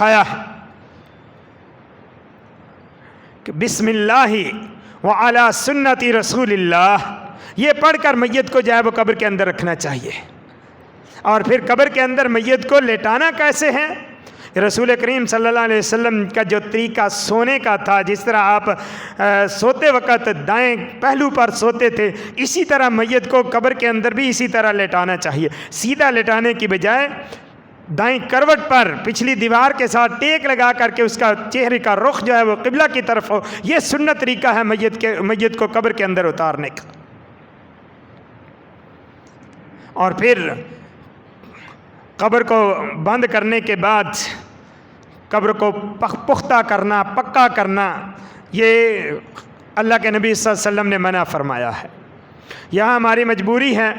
सिखाया है कि बिस्मिल्लाहि व अला सुन्नति रसूलिल्लाह, ये पढ़कर मैयत को जो है वो कब्र के अंदर रखना चाहिए। और फिर कब्र के अंदर मैयत को लेटाना कैसे है? रसूल करीम सल्लल्लाहु अलैहि वसल्लम का जो तरीका सोने का था, जिस तरह आप सोते वक़्त दाएं पहलू पर सोते थे, इसी तरह मैयत को कब्र के अंदर भी इसी तरह लेटाना चाहिए। सीधा लेटाने की बजाय दाएं करवट पर पिछली दीवार के साथ टेक लगा करके उसका चेहरे का रुख जो है वो किबला की तरफ हो। ये सुन्नत तरीका है मैयत को कब्र के अंदर उतारने का। और फिर कब्र को बंद करने के बाद कब्र को पुख्ता करना, पक्का करना, ये अल्लाह के नबी सल्लल्लाहु अलैहि वसल्लम ने मना फरमाया है। यहाँ हमारी मजबूरी है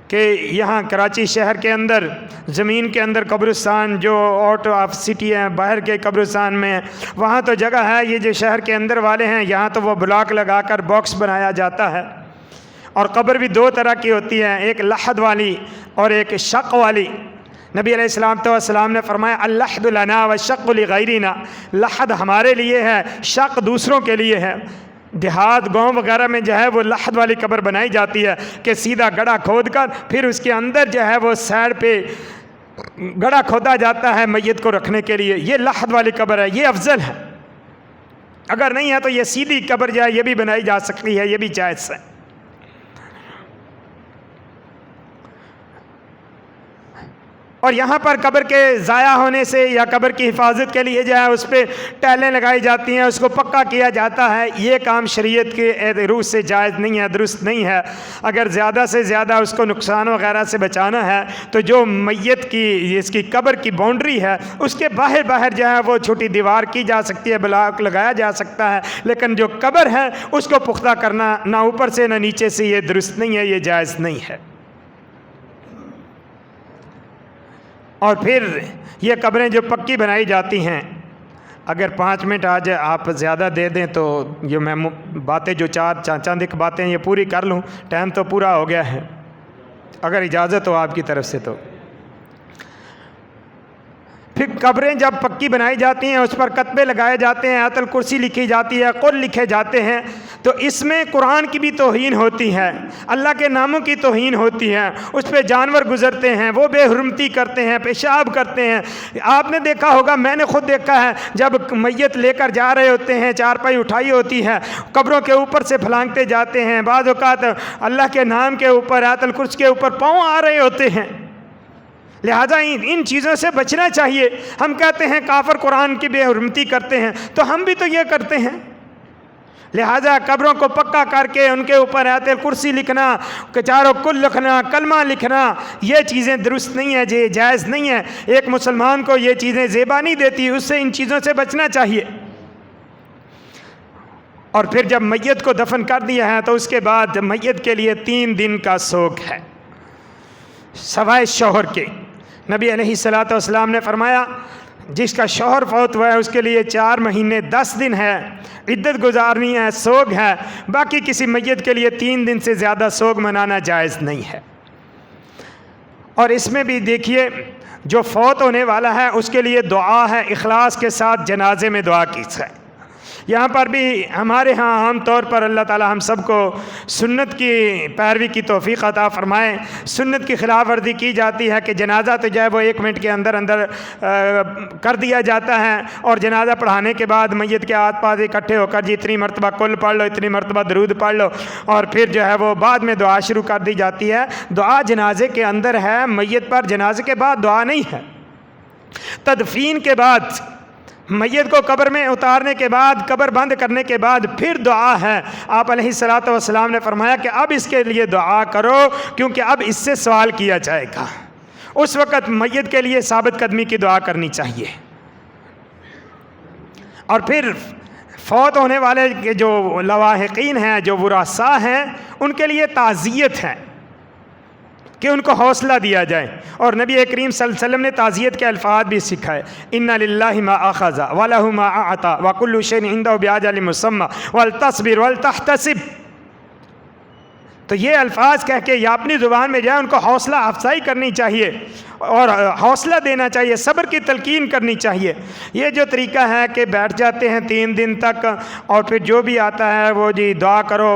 कि यहाँ कराची शहर के अंदर ज़मीन के अंदर कब्रिस्तान जो आउट ऑफ सिटी हैं, बाहर के कब्रिस्तान में, वहाँ तो जगह है। ये जो शहर के अंदर वाले हैं, यहाँ तो वो ब्लॉक लगाकर बॉक्स बनाया जाता है। और कब्र भी दो तरह की होती है, एक लहद वाली और एक शक वाली। नबी अलैहिस्सलाम ने फरमाया अल्लहदु लना व शक्कु लिगैरिना, लहद हमारे लिए है, शक दूसरों के लिए है। देहात गांव वगैरह में जो है वो लहद वाली कब्र बनाई जाती है कि सीधा गड्ढा खोद कर फिर उसके अंदर जो है वो साइड पे गड्ढा खोदा जाता है मैयत को रखने के लिए। ये लहद वाली कब्र है, ये अफजल है। अगर नहीं है तो ये सीधी कब्र जो है ये भी बनाई जा सकती है, ये भी जायज़ है। और यहाँ पर कब्र के ज़ाया होने से या कब्र की हिफाजत के लिए जो है उस पर टाइलें लगाई जाती हैं, उसको पक्का किया जाता है। ये काम शरीयत के रूह से जायज़ नहीं है, दुरुस्त नहीं है। अगर ज़्यादा से ज़्यादा उसको नुकसान वगैरह से बचाना है तो जो मैयत की इसकी कब्र की बाउंड्री है उसके बाहर बाहर जो है वो छोटी दीवार की जा सकती है, ब्लॉक लगाया जा सकता है। लेकिन जो कब्र है उसको पुख्ता करना ना ऊपर से ना नीचे से, ये दुरुस्त नहीं है, ये जायज़ नहीं है। और फिर ये कब्रें जो पक्की बनाई जाती हैं, अगर 5 मिनट आज आप ज़्यादा दे दें तो ये मैं बातें जो चंद एक बातें ये पूरी कर लूँ, टाइम तो पूरा हो गया है, अगर इजाज़त हो आपकी तरफ से तो। फिर कब्रें जब पक्की बनाई जाती हैं उस पर कतबे लगाए जाते हैं, आयतुल कुर्सी लिखी जाती है, कुल लिखे जाते हैं, तो इसमें कुरान की भी तौहीन होती है, अल्लाह के नामों की तौहीन होती है। उस पर जानवर गुजरते हैं, वो बेहुरमती करते हैं, पेशाब करते हैं। आपने देखा होगा, मैंने खुद देखा है, जब मैयत लेकर जा रहे होते हैं, चारपाई उठाई होती है, कब्रों के ऊपर से फलांगते जाते हैं। बाज़ औक़ात अल्लाह के नाम के ऊपर, आयतुल कुर्सी के ऊपर पाँव आ रहे होते हैं। लिहाजा इन चीज़ों से बचना चाहिए। हम कहते हैं काफिर कुरान की बेहुरमती करते हैं, तो हम भी तो ये करते हैं। लिहाजा कब्रों को पक्का करके उनके ऊपर आयतुल कुर्सी लिखना, चारों कुल लिखना, कलमा लिखना, ये चीज़ें दुरुस्त नहीं है, ये जायज़ नहीं है। एक मुसलमान को ये चीज़ें ज़ेबा नहीं देती, उससे इन चीज़ों से बचना चाहिए। और फिर जब मैयत को दफन कर दिया है तो उसके बाद मैयत के लिए 3 दिन का सोग है सवाए शौहर के। नबी अलैहिस्सलातु वस्सलाम ने फरमाया जिसका शौहर फौत हुआ है उसके लिए 4 महीने 10 दिन है इद्दत गुजारनी है, सोग है। बाकी किसी मैयत के लिए 3 दिन से ज़्यादा सोग मनाना जायज़ नहीं है। और इसमें भी देखिए, जो फौत होने वाला है उसके लिए दुआ है, इखलास के साथ जनाजे में दुआ की है। यहाँ पर भी हमारे यहाँ आम तौर पर अल्लाह ताला हम सबको सुन्नत की पैरवी की तौफ़ीक़ अता फ़रमाए। सुन्नत की खिलाफ वर्जी की जाती है कि जनाज़ा तो जो है वो 1 मिनट के अंदर अंदर कर दिया जाता है, और जनाज़ा पढ़ाने के बाद मैयत के आस पास इकट्ठे होकर जी इतनी मरतबा कुल पढ़ लो, इतनी मरतबा दरूद पढ़ लो, और फिर जो है वो बाद में दुआ शुरू कर दी जाती है। दुआ जनाजे के अंदर है, मैयत पर जनाजे के बाद दुआ नहीं है। तदफीन के बाद, मैयत को कब्र में उतारने के बाद, कब्र बंद करने के बाद फिर दुआ है। आप अलैहिस्सलातु वस्सलाम ने फरमाया कि अब इसके लिए दुआ करो क्योंकि अब इससे सवाल किया जाएगा। उस वक़्त मैयत के लिए साबित कदमी की दुआ करनी चाहिए। और फिर फौत होने वाले के जो लवाहिकीन हैं, जो वरासा हैं, उनके लिए ताज़ियत है कि उनको हौसला दिया जाए। और नबी करीम सल्लल्लाहु अलैहि वसल्लम ने ताज़ियत के अल्फाज भी सिखाए, इन्ना लिल्लाहि मा अख़ज़ा व लहु मा अता व कुल्लु शैइन इंदहु बिअजलिन मुसम्मा वल तस्बिर वल तहतसिब। तो तो ये अल्फाज कह के या अपनी ज़ुबान में जाए, उनको हौसला अफजाई करनी चाहिए और हौसला देना चाहिए, सब्र की तलकीन करनी चाहिए। ये जो तरीका है कि बैठ जाते हैं 3 दिन तक और फिर जो भी आता है वो जी दुआ करो,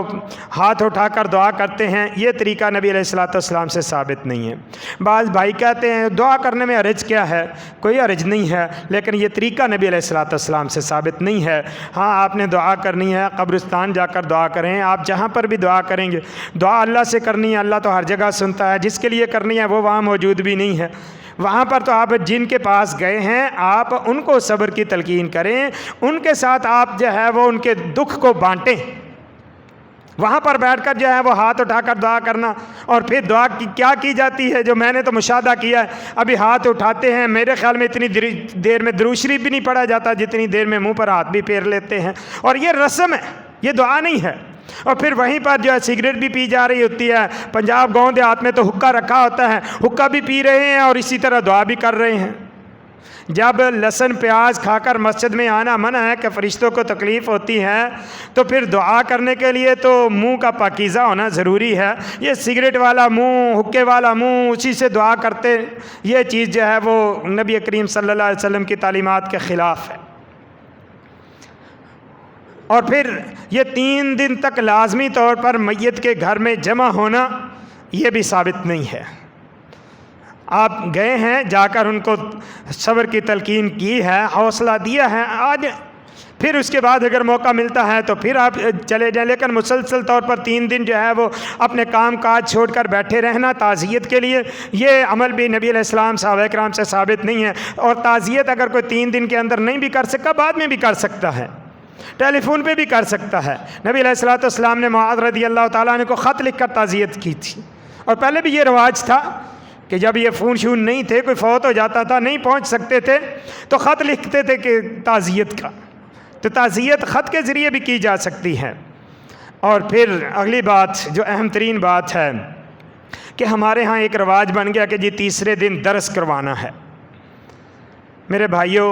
हाथ उठाकर दुआ करते हैं, ये तरीका नबी अलैहिस्सलाम से साबित नहीं है। बाज़ भाई कहते हैं दुआ करने में हरज क्या है, कोई हरज नहीं है, लेकिन ये तरीका नबी अलैहिस्सलाम से साबित नहीं है। हाँ, आपने दुआ करनी है, कब्रिस्तान जाकर दुआ करें, आप जहाँ पर भी दुआ करेंगे, दुआ अल्लाह से करनी है, अल्लाह तो हर जगह सुनता है। जिसके लिए करनी है वो वहाँ मौजूद भी नहीं है, वहाँ पर तो आप जिनके पास गए हैं आप उनको सब्र की तलकीन करें, उनके साथ आप जो है वो उनके दुख को बांटें। वहाँ पर बैठकर जो है वो हाथ उठाकर दुआ करना, और फिर दुआ की क्या की जाती है जो मैंने तो मुशाहदा किया है, अभी हाथ उठाते हैं, मेरे ख्याल में इतनी देर में दुरूद शरीफ भी नहीं पढ़ा जाता जितनी देर में मुंह पर हाथ भी फेर लेते हैं, और ये रस्म है, ये दुआ नहीं है। और फिर वहीं पर जो है सिगरेट भी पी जा रही होती है। पंजाब गांव देहात में तो हुक्का रखा होता है, हुक्का भी पी रहे हैं और इसी तरह दुआ भी कर रहे हैं। जब लहसुन प्याज खाकर मस्जिद में आना मना है कि फ़रिश्तों को तकलीफ़ होती है, तो फिर दुआ करने के लिए तो मुंह का पाकीज़ा होना ज़रूरी है। ये सिगरेट वाला मुंह, हुक्के वाला मुंह, उसी से दुआ करते, ये चीज़ जो है वो नबी करीम सल्लल्लाहु अलैहि वसल्लम की तालीमात के ख़िलाफ़ है। और फिर ये 3 दिन तक लाजमी तौर पर मैयत के घर में जमा होना, ये भी साबित नहीं है। आप गए हैं, जाकर उनको सब्र की तलकीन की है, हौसला दिया है, आज फिर उसके बाद अगर मौका मिलता है तो फिर आप चले जाएं, लेकिन मुसलसल तौर पर 3 दिन जो है वो अपने काम काज छोड़कर बैठे रहना ताज़ियत के लिए, ये अमल भी नबी अलैहिस्सलाम सहाबा किराम से साबित नहीं है। और ताज़ियत अगर कोई 3 दिन के अंदर नहीं भी कर सका, बाद में भी कर सकता है, टेलीफोन पे भी कर सकता है। नबी अलैहिस्सलाम ने मुआज़ रज़ियल्लाहु ताला अन्हु को ख़त लिख कर ताज़ियत की थी, और पहले भी ये रवाज था कि जब ये फ़ोन शून नहीं थे, कोई फ़ौत हो जाता था, नहीं पहुंच सकते थे, तो ख़त लिखते थे कि ताज़ियत का, तो ताज़ियत ख़त के ज़रिए भी की जा सकती है। और फिर अगली बात जो अहम तरीन बात है कि हमारे यहाँ एक रवाज बन गया कि जी तीसरे दिन दर्स करवाना है। मेरे भाइयों,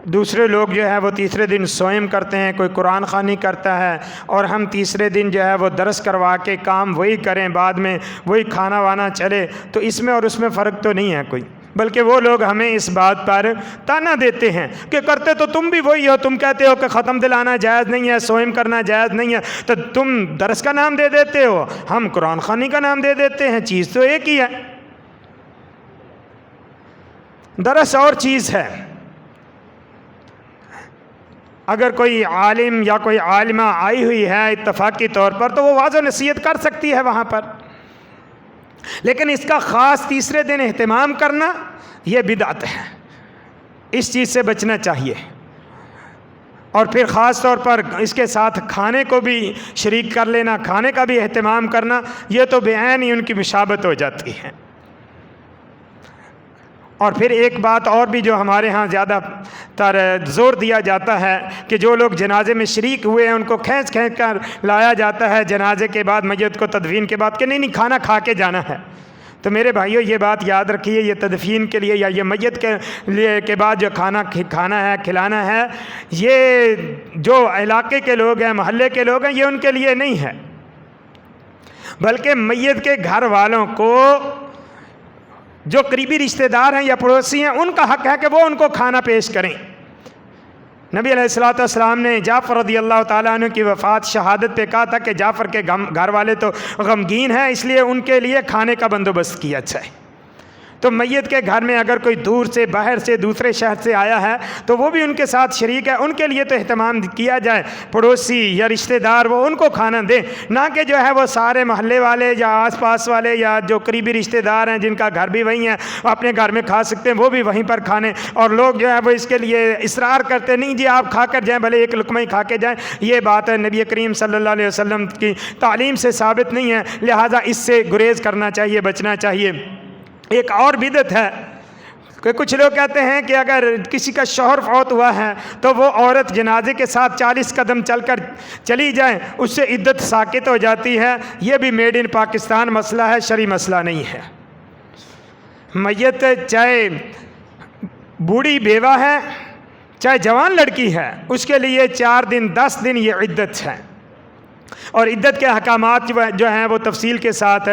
दूसरे लोग जो है वो तीसरे दिन सोयम करते हैं, कोई कुरान ख़वानी करता है, और हम तीसरे दिन जो है वो दर्स करवा के काम वही करें, बाद में वही खाना वाना चले, तो इसमें और उसमें फ़र्क तो नहीं है कोई। बल्कि वो लोग हमें इस बात पर ताना देते हैं कि करते तो तुम भी वही हो, तुम कहते हो कि ख़त्म दिलाना जायज़ नहीं है, सोयम करना जायज़ नहीं है, तो तुम दर्स का नाम दे देते हो, हम कुरान ख़वानी का नाम दे देते हैं, चीज़ तो एक ही है। दरस और चीज़ है। अगर कोई आलिम या कोई आलिमा आई हुई है इत्तफाक़ी तौर पर, तो वो वाज़ो नसीहत कर सकती है वहाँ पर, लेकिन इसका ख़ास तीसरे दिन एहतमाम करना ये बिदअत है, इस चीज़ से बचना चाहिए। और फिर ख़ास तौर पर इसके साथ खाने को भी शरीक कर लेना, खाने का भी एहतमाम करना, ये तो बेअन ही उनकी मुशाबत हो जाती है। और फिर एक बात और भी जो हमारे यहाँ ज़्यादातर ज़ोर दिया जाता है कि जो लोग जनाजे में शरीक हुए हैं उनको खींच कर लाया जाता है जनाजे के बाद, मैयत को तदफीन के बाद, कि नहीं नहीं खाना खा के जाना है। तो मेरे भाइयों ये बात याद रखिए, ये तदफीन के लिए या ये मैयत के लिए के बाद जो खाना है, खिलाना है, ये जो इलाके के लोग हैं, महल्ले के लोग हैं, ये उनके लिए नहीं है, बल्कि मैयत के घर वालों को, जो करीबी रिश्तेदार हैं या पड़ोसी हैं, उनका हक़ है कि वो उनको खाना पेश करें। नबी अलैहिस्सलाम ने जाफ़र रज़ियल्लाहु ताला अन्हु की वफ़ात शहादत पे कहा था कि जाफ़र के घर वाले तो गमगीन हैं, इसलिए उनके लिए खाने का बंदोबस्त किया जाए। तो मैयत के घर में अगर कोई दूर से, बाहर से, दूसरे शहर से आया है तो वो भी उनके साथ शरीक है, उनके लिए तो एहतमाम किया जाए, पड़ोसी या रिश्तेदार वो उनको खाना दें, ना कि जो है वो सारे मोहल्ले वाले या आसपास वाले या जो करीबी रिश्तेदार हैं जिनका घर भी वहीं है, अपने घर में खा सकते हैं, वो भी वहीं पर खाने। और लोग जो है वो इसके लिए इसरार करते नहीं जी आप खा कर जाएँ, भले एक लुकमा ही खा के जाएँ, ये बात है नबी करीम सल्लल्लाहु अलैहि वसल्लम की तालीम से साबित नहीं है, लिहाजा इससे गुरेज करना चाहिए, बचना चाहिए। एक और बिदअत है कि कुछ लोग कहते हैं कि अगर किसी का शौहर फौत हुआ है तो वो औरत जनाजे के साथ 40 कदम चलकर चली जाए, उससे इद्दत साकित हो जाती है। ये भी मेड इन पाकिस्तान मसला है, शरई मसला नहीं है। मैयत चाहे बूढ़ी बेवा है, चाहे जवान लड़की है, उसके लिए 4 दिन 10 दिन ये इद्दत है। और इद्दत के अहकामात जो हैं वो तफसील के साथ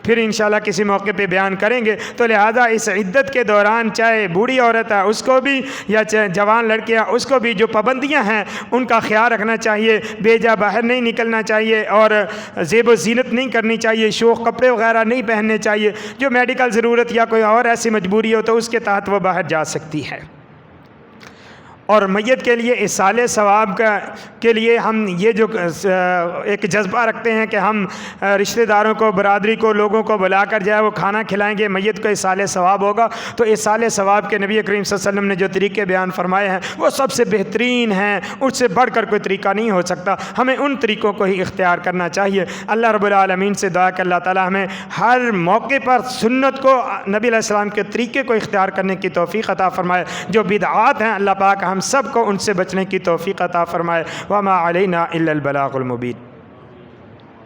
फिर इंशाल्लाह किसी मौके पे बयान करेंगे। तो लिहाजा इस इद्दत के दौरान चाहे बूढ़ी औरत है उसको भी या चाहे जवान लड़कियां उसको भी जो पाबंदियां हैं उनका ख्याल रखना चाहिए। बेजा बाहर नहीं निकलना चाहिए और ज़ेब व ज़ीनत नहीं करनी चाहिए, शौक़ कपड़े वगैरह नहीं पहनने चाहिए। जो मेडिकल ज़रूरत या कोई और ऐसी मजबूरी हो तो उसके तहत वो बाहर जा सकती है। और मैयत के लिए इसाले सवाब के लिए हम ये जो एक जज्बा रखते हैं कि हम रिश्तेदारों को, बरादरी को, लोगों को बुलाकर जो है वो खाना खिलाएंगे, मैयत को इसाले सवाब होगा। तो इसाले सवाब के नबी करीम सल्लल्लाहु अलैहि वसल्लम ने जो तरीके बयान फरमाए हैं वो सबसे बेहतरीन हैं, उससे बढ़कर कोई तरीका नहीं हो सकता। हमें उन तरीक़ों को ही इख्तियार करना चाहिए। अल्लाह रब्बुल आलमीन से दुआ कि अल्लाह ताला हमें हर मौके पर सुन्नत को, नबी अलैहि सलाम के तरीके को इख्तियार करने की तौफ़ीक़ अता फ़रमाए। जो बिदआत हैं अल्लाह पाक हम सब को उनसे बचने की तौफ़ीक़ अता फ़रमाए। वमा अलैना इल्लल बलागुल मुबीन।